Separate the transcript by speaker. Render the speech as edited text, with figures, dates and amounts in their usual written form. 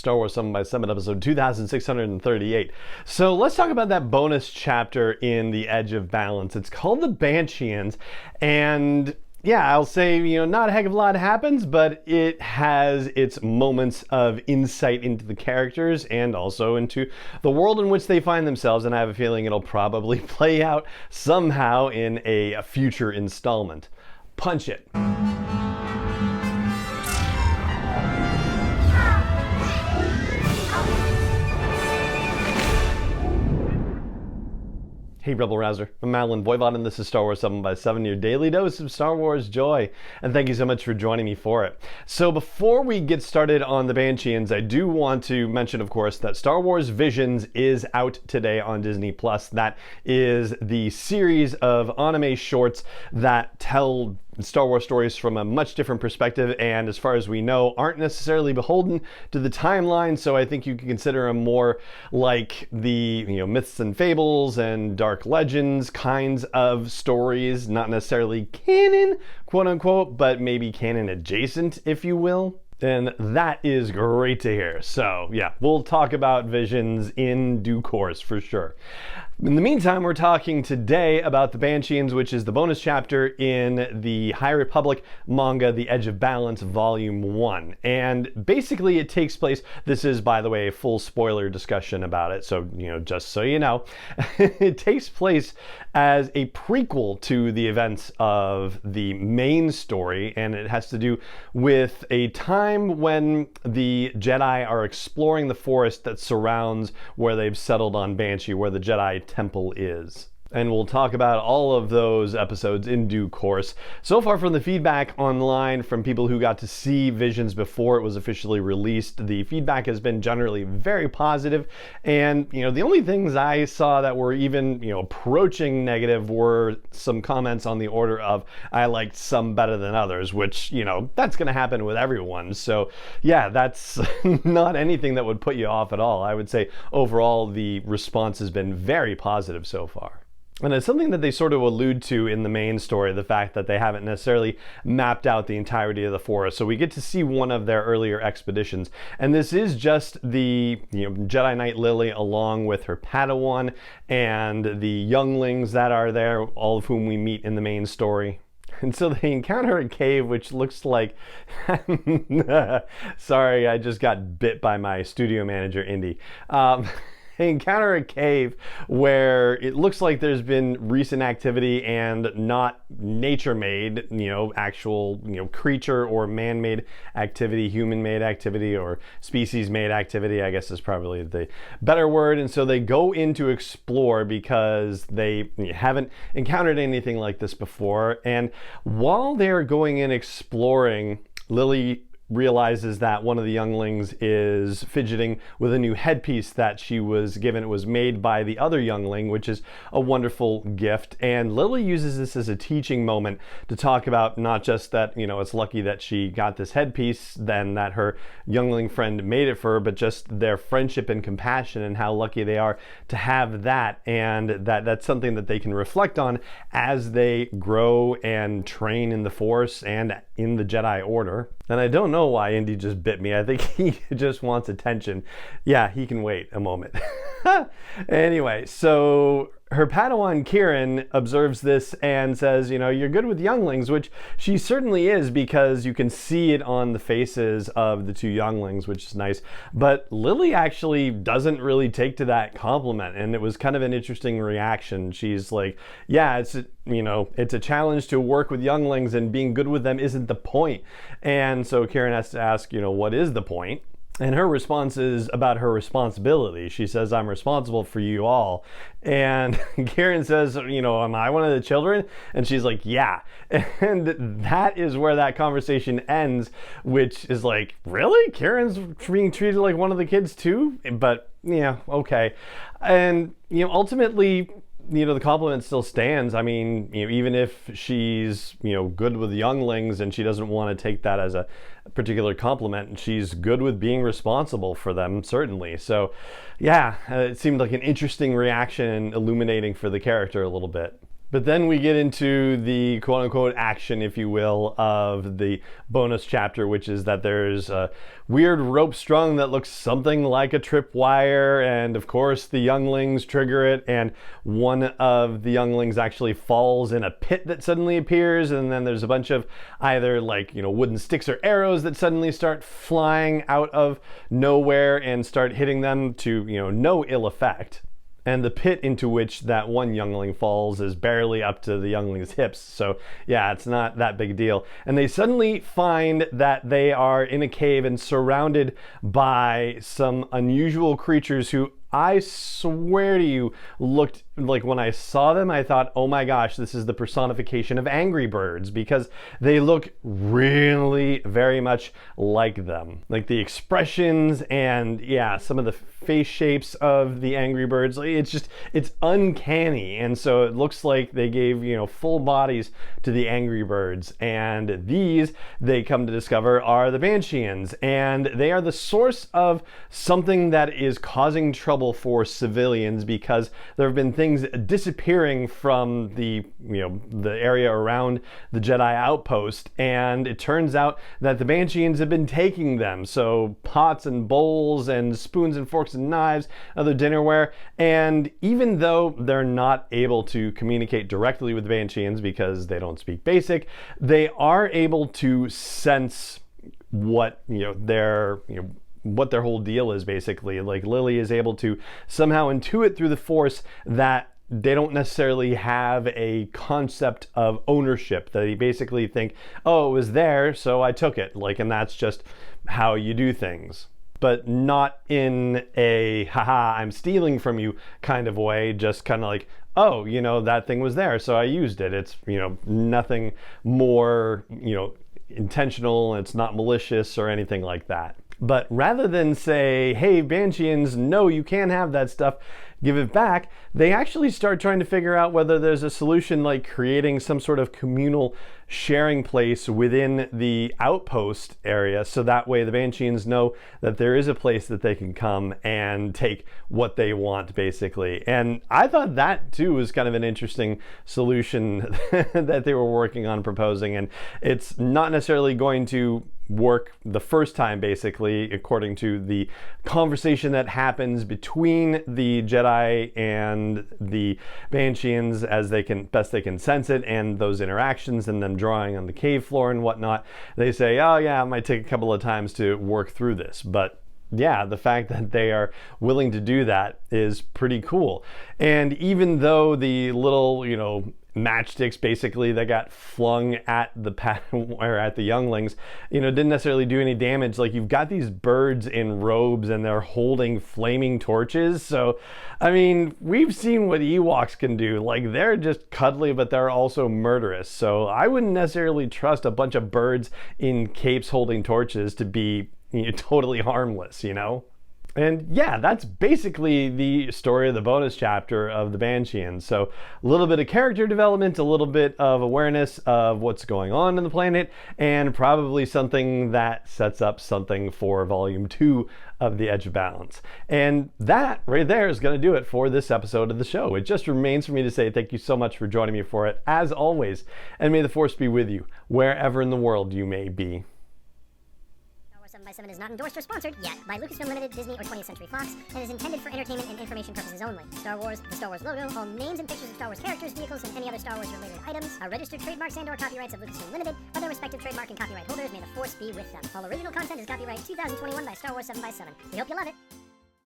Speaker 1: Star Wars 7 by 7 episode 2638. So let's talk about that bonus chapter in The Edge of Balance. It's called The Banchiians, and yeah, I'll say, not a heck of a lot happens, but it has its moments of insight into the characters and also into the world in which they find themselves, and I have a feeling it'll probably play out somehow in a future installment. Punch it. Hey Rebel Rouser, I'm Madeline Voivod, and this is Star Wars 7 by 7, your daily dose of Star Wars joy. And thank you so much for joining me for it. So before we get started on the Banchiians, I do want to mention, of course, that Star Wars Visions is out today on Disney+. That is the series of anime shorts that tell Star Wars stories from a much different perspective, and as far as we know, aren't necessarily beholden to the timeline, so I think you can consider them more like the myths and fables and dark legends kinds of stories, not necessarily canon, quote unquote, but maybe canon adjacent, if you will. And that is great to hear. So yeah, we'll talk about Visions in due course for sure. In the meantime, we're talking today about the Banchiians, which is the bonus chapter in the High Republic manga, The Edge of Balance, Volume 1. And basically it takes place, this is, by the way, a full spoiler discussion about it, so, just so you know, it takes place as a prequel to the events of the main story, and it has to do with a time when the Jedi are exploring the forest that surrounds where they've settled on Banshee, where the Jedi temple is. And we'll talk about all of those episodes in due course. So far from the feedback online from people who got to see Visions before it was officially released, the feedback has been generally very positive. And, the only things I saw that were even, approaching negative were some comments on the order of, I liked some better than others, which, that's going to happen with everyone. So yeah, that's not anything that would put you off at all. I would say overall the response has been very positive so far. And it's something that they sort of allude to in the main story, the fact that they haven't necessarily mapped out the entirety of the forest. So we get to see one of their earlier expeditions. And this is just the Jedi Knight Lily along with her Padawan and the younglings that are there, all of whom we meet in the main story. And so they encounter a cave which looks like... Sorry, I just got bit by my studio manager, Indy. They encounter a cave where it looks like there's been recent activity and not nature-made, actual, creature or man-made activity, human-made activity, or species-made activity, I guess is probably the better word. And so they go in to explore because they haven't encountered anything like this before. And while they're going in exploring, Lily realizes that one of the younglings is fidgeting with a new headpiece that she was given. It was made by the other youngling, which is a wonderful gift. And Lily uses this as a teaching moment to talk about not just that, it's lucky that she got this headpiece, then that her youngling friend made it for her, but just their friendship and compassion and how lucky they are to have that. And that's something that they can reflect on as they grow and train in the Force and in the Jedi Order. And I don't know why Indy just bit me. I think he just wants attention. Yeah, he can wait a moment. Anyway, so her Padawan Kieran observes this and says, you're good with younglings, which she certainly is because you can see it on the faces of the two younglings, which is nice. But Lily actually doesn't really take to that compliment, and it was kind of an interesting reaction. She's like, yeah, it's a challenge to work with younglings, and being good with them isn't the point. And so Kieran has to ask, what is the point? And her response is about her responsibility. She says, I'm responsible for you all. And Kieran says, am I one of the children? And she's like, yeah. And that is where that conversation ends, which is like, really? Kieran's being treated like one of the kids too? But yeah, okay. And, ultimately, the compliment still stands. I mean, even if she's, good with younglings and she doesn't want to take that as a particular compliment, she's good with being responsible for them, certainly. So yeah, it seemed like an interesting reaction and illuminating for the character a little bit. But then we get into the quote-unquote action, if you will, of the bonus chapter, which is that there's a weird rope strung that looks something like a tripwire, and of course the younglings trigger it, and one of the younglings actually falls in a pit that suddenly appears, and then there's a bunch of either wooden sticks or arrows that suddenly start flying out of nowhere and start hitting them to no ill effect. And the pit into which that one youngling falls is barely up to the youngling's hips. So yeah, it's not that big a deal. And they suddenly find that they are in a cave and surrounded by some unusual creatures who, I swear to you, looked like, when I saw them, I thought, oh my gosh, this is the personification of Angry Birds, because they look really very much like them. Like the expressions and yeah, some of the face shapes of the Angry Birds, it's uncanny. And so it looks like they gave, full bodies to the Angry Birds. And these, they come to discover, are the Banchiians. And they are the source of something that is causing trouble for civilians, because there have been things disappearing from the area around the Jedi outpost, and it turns out that the Banchiians have been taking them. So pots and bowls and spoons and forks and knives, other dinnerware, and even though they're not able to communicate directly with the Banchiians because they don't speak Basic, they are able to sense what what their whole deal is, basically. Like Lily is able to somehow intuit through the Force that they don't necessarily have a concept of ownership, that they basically think, oh, it was there, so I took it, and that's just how you do things. But not in a haha, I'm stealing from you kind of way, just kind of like, oh, that thing was there, so I used it. It's, nothing more, intentional, it's not malicious or anything like that. But rather than say, hey, Banchiians, no, you can't have that stuff, give it back, they actually start trying to figure out whether there's a solution, like creating some sort of communal sharing place within the outpost area, so that way the Banchiians know that there is a place that they can come and take what they want, basically. And I thought that too was kind of an interesting solution that they were working on proposing, and it's not necessarily going to work the first time, basically, according to the conversation that happens between the Jedi and the Banchiians as they can best they can sense it, and those interactions and them drawing on the cave floor and whatnot. They say, oh yeah, it might take a couple of times to work through this, but yeah, the fact that they are willing to do that is pretty cool. And even though the little, matchsticks basically that got flung at the younglings, didn't necessarily do any damage. Like, you've got these birds in robes and they're holding flaming torches. So, I mean, we've seen what Ewoks can do. Like, they're just cuddly, but they're also murderous. So I wouldn't necessarily trust a bunch of birds in capes holding torches to be totally harmless, And yeah, that's basically the story of the bonus chapter of the Banchiians. So a little bit of character development, a little bit of awareness of what's going on in the planet, and probably something that sets up something for Volume 2 of The Edge of Balance. And that right there is going to do it for this episode of the show. It just remains for me to say thank you so much for joining me for it, as always, and may the Force be with you, wherever in the world you may be.
Speaker 2: 7x7 is not endorsed or sponsored yet by Lucasfilm Limited, Disney, or 20th Century Fox, and is intended for entertainment and information purposes only. Star Wars, the Star Wars logo, all names and pictures of Star Wars characters, vehicles, and any other Star Wars related items are registered trademarks and/or copyrights of Lucasfilm Limited, or their respective trademark and copyright holders. May the Force be with them. All original content is copyright 2021 by Star Wars 7x7. We hope you love it.